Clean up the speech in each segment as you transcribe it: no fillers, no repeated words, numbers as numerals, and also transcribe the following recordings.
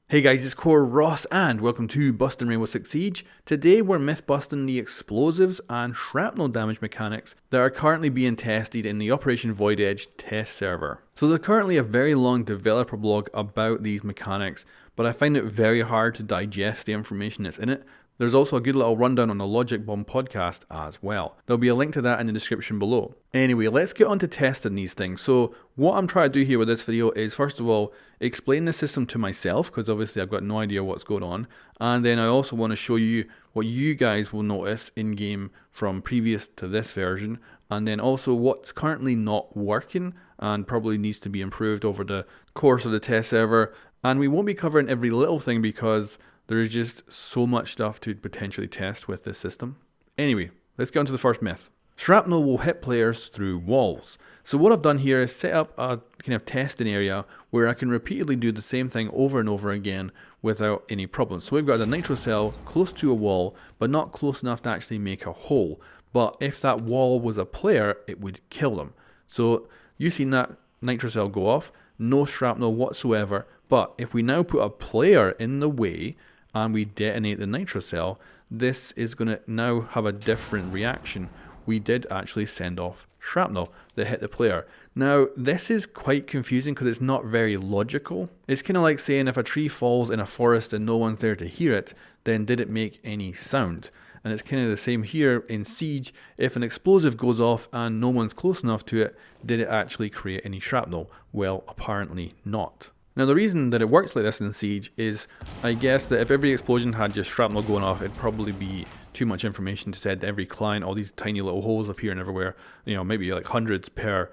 Hey guys, it's Core Ross and welcome to Busting Rainbow Six Siege. Today we're myth-busting the explosives and shrapnel damage mechanics that are currently being tested in the Operation Void Edge test server. So there's currently a very long developer blog about these mechanics, but I find it very hard to digest the information that's in it. There's also a good little rundown on the Logic Bomb podcast as well. There'll be a link to that in the description below. Anyway, let's get on to testing these things. So what I'm trying to do here with this video is, first of all, explain the system to myself, because obviously I've got no idea what's going on. And then I also want to show you what you guys will notice in game from previous to this version. And then also what's currently not working and probably needs to be improved over the course of the test server. And we won't be covering every little thing because there is just so much stuff to potentially test with this system. Anyway, let's get on to the first myth. Shrapnel will hit players through walls. So what I've done here is set up a kind of testing area where I can repeatedly do the same thing over and over again without any problems. So we've got a nitro cell close to a wall, but not close enough to actually make a hole. But if that wall was a player, it would kill them. So you've seen that nitro cell go off, no shrapnel whatsoever. But if we now put a player in the way, and we detonate the nitro cell, this is going to now have a different reaction. We did actually send off shrapnel that hit the player. Now, this is quite confusing because it's not very logical. It's kind of like saying if a tree falls in a forest and no one's there to hear it, then did it make any sound? And it's kind of the same here in Siege. If an explosive goes off and no one's close enough to it, did it actually create any shrapnel? Well, apparently not. Now the reason that it works like this in Siege is, I guess that if every explosion had just shrapnel going off, it'd probably be too much information to send to every client, all these tiny little holes appearing everywhere, you know, maybe like hundreds per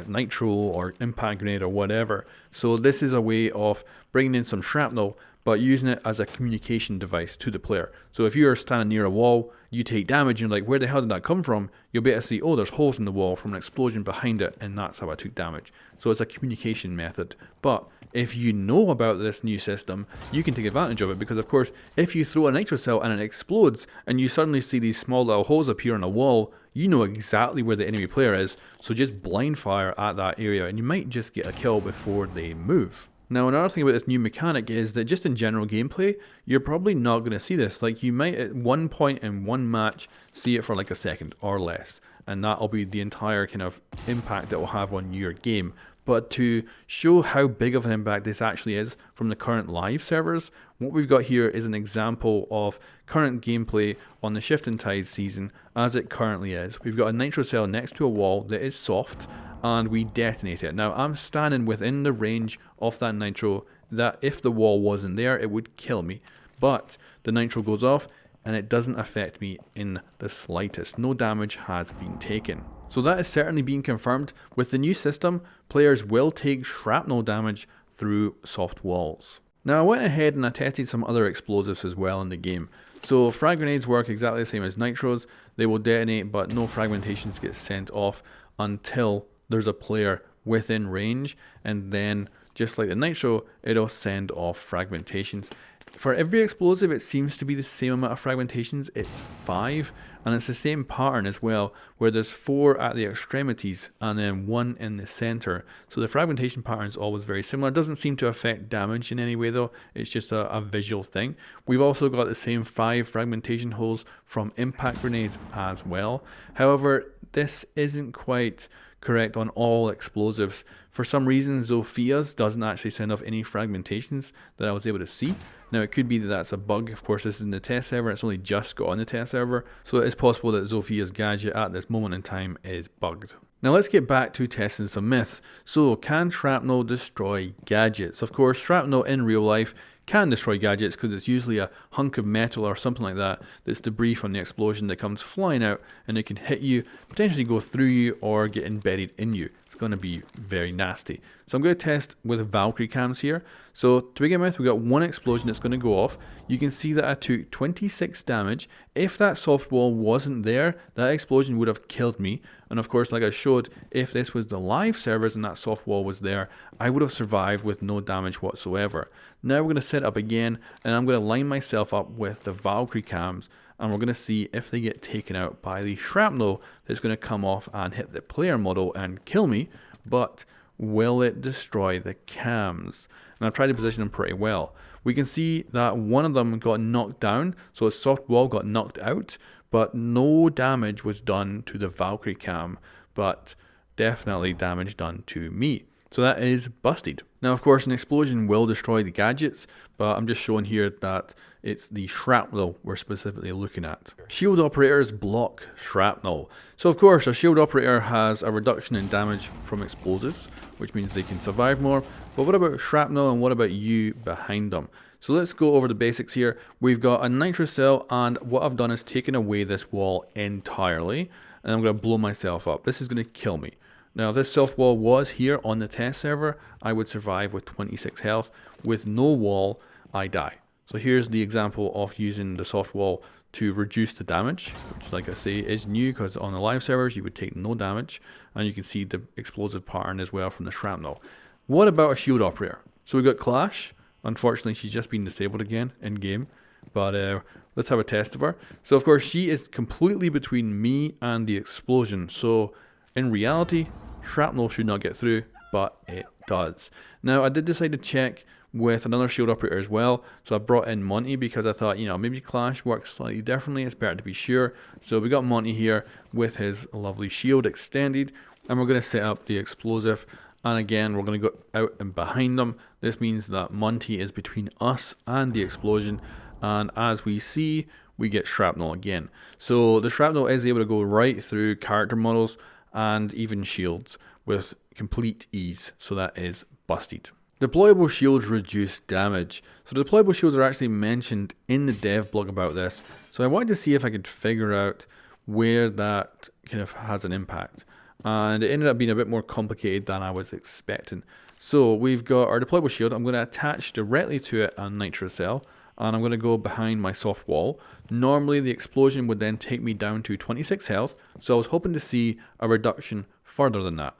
nitro or impact grenade or whatever. So this is a way of bringing in some shrapnel, but using it as a communication device to the player. So if you're standing near a wall, you take damage and you're like, where the hell did that come from? You'll be able to see, oh, there's holes in the wall from an explosion behind it, and that's how I took damage. So it's a communication method. But if you know about this new system, you can take advantage of it, because of course, if you throw a nitro cell and it explodes, and you suddenly see these small little holes appear on a wall, you know exactly where the enemy player is, so just blind fire at that area, and you might just get a kill before they move. Now, another thing about this new mechanic is that just in general gameplay, you're probably not going to see this. Like, you might at one point in one match see it for like a second or less, and that'll be the entire kind of impact it will have on your game. But to show how big of an impact this actually is from the current live servers, what we've got here is an example of current gameplay on the Shift and Tide season as it currently is. We've got a nitro cell next to a wall that is soft, and we detonate it. Now I'm standing within the range of that nitro that if the wall wasn't there, it would kill me. But the nitro goes off and it doesn't affect me in the slightest. No damage has been taken. So that is certainly being confirmed. With the new system, players will take shrapnel damage through soft walls. Now I went ahead and I tested some other explosives as well in the game. So frag grenades work exactly the same as nitros. They will detonate, but no fragmentations get sent off until there's a player within range, and then just like the nitro, it'll send off fragmentations. For every explosive, it seems to be the same amount of fragmentations. It's 5, and it's the same pattern as well, where there's 4 at the extremities and then 1 in the center. So the fragmentation pattern is always very similar. It doesn't seem to affect damage in any way though. It's just a visual thing. We've also got the same 5 fragmentation holes from impact grenades as well. However, this isn't quite correct on all explosives. For some reason, Zophia's doesn't actually send off any fragmentations that I was able to see. Now it could be that that's a bug. Of course, this is in the test server. It's only just got on the test server, so it is possible that Zophia's gadget at this moment in time is bugged. Now let's get back to testing some myths. So can shrapnel destroy gadgets? Of course, shrapnel in real life can destroy gadgets because it's usually a hunk of metal or something like that that's debris from the explosion that comes flying out, and it can hit you, potentially go through you, or get embedded in you. It's going to be very nasty. So I'm going to test with Valkyrie cams here. So to begin with, we've got one explosion that's going to go off. You can see that I took 26 damage. If that soft wall wasn't there, that explosion would have killed me. And of course, like I showed, if this was the live servers and that soft wall was there, I would have survived with no damage whatsoever. Now we're going to set up again, and I'm going to line myself up with the Valkyrie cams, and we're going to see if they get taken out by the shrapnel that's going to come off and hit the player model and kill me. But will it destroy the cams? and I've tried to position them pretty well. We can see that one of them got knocked down, so a soft wall got knocked out, but no damage was done to the Valkyrie cam, but definitely damage done to me. So that is busted. Now, of course, an explosion will destroy the gadgets, but I'm just showing here that it's the shrapnel we're specifically looking at. Shield operators block shrapnel. So, of course, a shield operator has a reduction in damage from explosives, which means they can survive more. But what about shrapnel, and what about you behind them? So let's go over the basics here. We've got a nitro cell, and what I've done is taken away this wall entirely, and I'm going to blow myself up. This is going to kill me. Now, if this soft wall was here on the test server, I would survive with 26 health. With no wall, I die. So here's the example of using the soft wall to reduce the damage, which, like I say, is new because on the live servers you would take no damage, and you can see the explosive pattern as well from the shrapnel. What about a shield operator? So we've got Clash. Unfortunately, she's just been disabled again in game, but let's have a test of her. So of course, she is completely between me and the explosion. So in reality, shrapnel should not get through, but it does. Now, I did decide to check with another shield operator as well, so I brought in Monty because I thought, you know, maybe Clash works slightly differently, it's better to be sure. So we got Monty here with his lovely shield extended, and we're going to set up the explosive, and again, we're going to go out and behind them. This means that Monty is between us and the explosion, and as we see, we get shrapnel again. So the shrapnel is able to go right through character models and even shields with complete ease, so that is busted. Deployable shields reduce damage. So the deployable shields are actually mentioned in the dev blog about this, so I wanted to see if I could figure out where that kind of has an impact, and it ended up being a bit more complicated than I was expecting. So we've got our deployable shield. I'm going to attach directly to it a nitro cell, and I'm going to go behind my soft wall. Normally the explosion would then take me down to 26 health, so I was hoping to see a reduction further than that,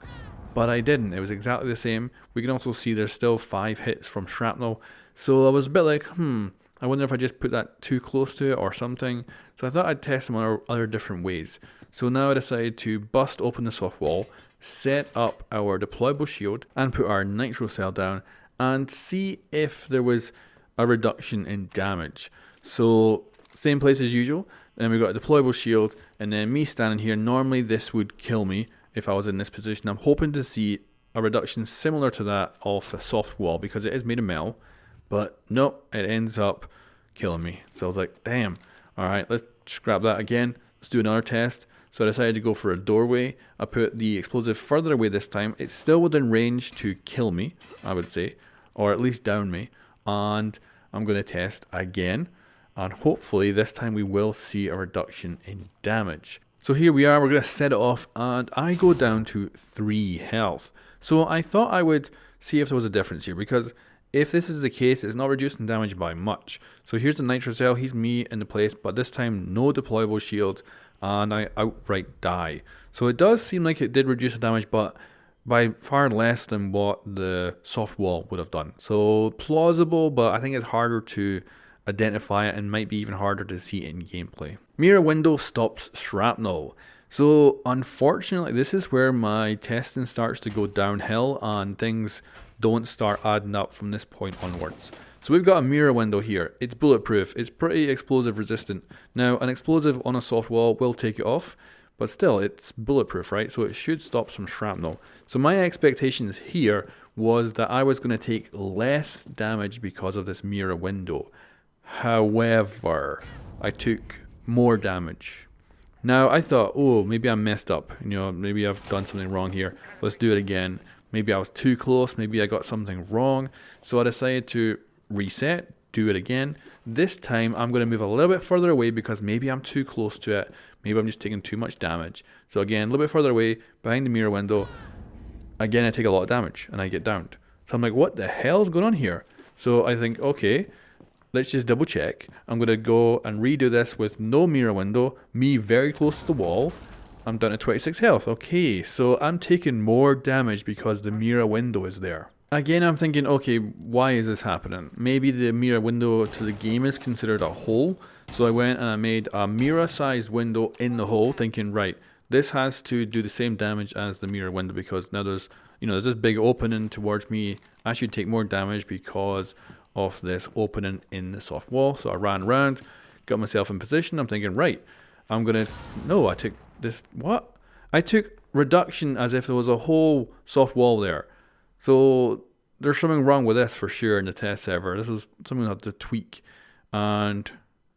but I didn't. It was exactly the same. We can also see there's still 5 hits from shrapnel, so I was a bit like, I wonder if I just put that too close to it or something. So I thought I'd test some other different ways. So now I decided to bust open the soft wall, set up our deployable shield, and put our nitro cell down and see if there was a reduction in damage. So same place as usual. Then we got a deployable shield, and then me standing here. Normally this would kill me if I was in this position. I'm hoping to see a reduction similar to that of the soft wall because it is made of metal, but nope, it ends up killing me. So I was like, damn. All right, let's scrap that again. Let's do another test. So I decided to go for a doorway. I put the explosive further away this time. It's still within range to kill me, I would say, or at least down me. And I'm going to test again, and hopefully this time we will see a reduction in damage. So here we are, we're going to set it off, and I go down to 3 health. So I thought I would see if there was a difference here, because if this is the case, it's not reducing damage by much. So here's the nitro cell, he's me in the place, but this time no deployable shield, and I outright die. So it does seem like it did reduce the damage, but by far less than what the soft wall would have done. So plausible, but I think it's harder to identify it and might be even harder to see in gameplay. MIRA window stops shrapnel. So unfortunately, this is where my testing starts to go downhill and things don't start adding up from this point onwards. So we've got a MIRA window here. It's bulletproof. It's pretty explosive resistant. Now, an explosive on a soft wall will take it off, but still, it's bulletproof, right? So it should stop some shrapnel. So my expectations here was that I was going to take less damage because of this MIRA window. However, I took more damage. Now, I thought, oh, maybe I messed up. You know, maybe I've done something wrong here. Let's do it again. Maybe I was too close. Maybe I got something wrong. So I decided to reset, do it again. This time, I'm going to move a little bit further away because maybe I'm too close to it. Maybe I'm just taking too much damage. So again, a little bit further away, behind the MIRA window. Again, I take a lot of damage and I get downed. So I'm like, what the hell is going on here? So I think, okay, let's just double check. I'm going to go and redo this with no MIRA window, me very close to the wall. I'm down to 26 health. Okay, so I'm taking more damage because the MIRA window is there. Again, I'm thinking, okay, why is this happening? Maybe the MIRA window to the game is considered a hole. So I went and I made a MIRA-sized window in the hole, thinking, right, this has to do the same damage as the MIRA window because now there's there's this big opening towards me. I should take more damage because of this opening in the soft wall. So I ran around, got myself in position. I'm thinking, right, no, I took this, what? I took reduction as if there was a whole soft wall there. So there's something wrong with this for sure in the test server. This is something I have to tweak. And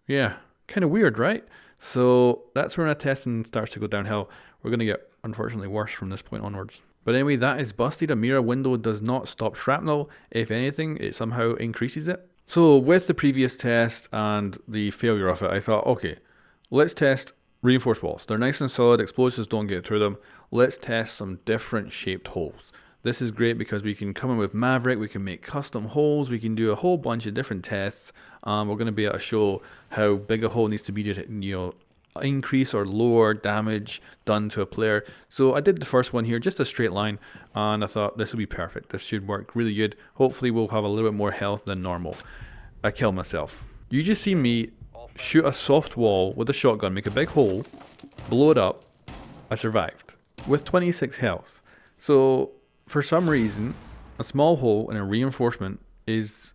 yeah, kind of weird, right? So that's where my testing starts to go downhill. We're going to get, unfortunately, worse from this point onwards. But anyway, that is busted. A MIRA window does not stop shrapnel. If anything, it somehow increases it. So with the previous test and the failure of it, I thought, okay, let's test reinforced walls. They're nice and solid. Explosives don't get through them. Let's test some different shaped holes. This is great because we can come in with Maverick, we can make custom holes, we can do a whole bunch of different tests. We're going to be able to show how big a hole needs to be to, increase or lower damage done to a player. So I did the first one here, just a straight line, and I thought this will be perfect. This should work really good. Hopefully we'll have a little bit more health than normal. I killed myself. You just see me shoot a soft wall with a shotgun, make a big hole, blow it up. I survived with 26 health. So for some reason, a small hole in a reinforcement is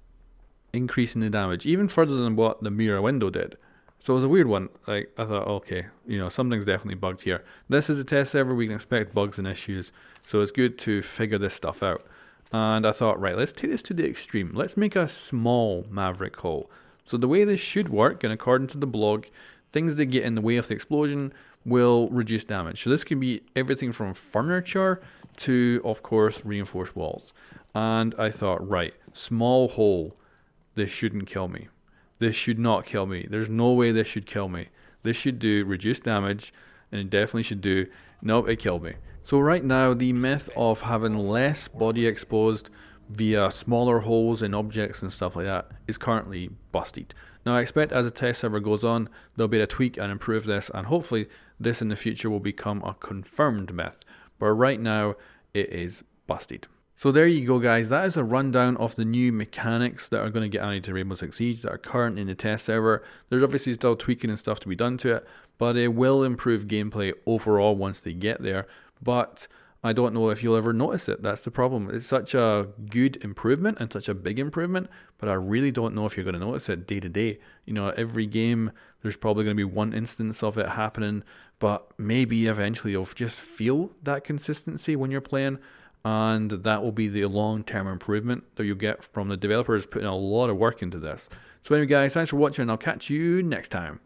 increasing the damage even further than what the MIRA window did. So it was a weird one. Like, I thought, okay, something's definitely bugged here. This is a test server. We can expect bugs and issues. So it's good to figure this stuff out. And I thought, right, let's take this to the extreme. Let's make a small Maverick hole. So the way this should work, and according to the blog, things that get in the way of the explosion will reduce damage. So this can be everything from furniture to, of course, reinforced walls. And I thought, right, small hole, this shouldn't kill me. This should not kill me. There's no way this should kill me. This should do reduced damage, and it definitely should do, nope, it killed me. So right now, the myth of having less body exposed via smaller holes in objects and stuff like that is currently busted. Now I expect as the test server goes on, they'll be able to tweak and improve this, and hopefully this in the future will become a confirmed myth. But right now, it is busted. So there you go, guys. That is a rundown of the new mechanics that are going to get added to Rainbow Six Siege that are current in the test server. There's obviously still tweaking and stuff to be done to it, but it will improve gameplay overall once they get there. But I don't know if you'll ever notice it. That's the problem. It's such a good improvement and such a big improvement, but I really don't know if you're going to notice it day to day. Every game, there's probably going to be one instance of it happening, but maybe eventually you'll just feel that consistency when you're playing. And that will be the long-term improvement that you'll get from the developers putting a lot of work into this. So anyway, guys, thanks for watching, and I'll catch you next time.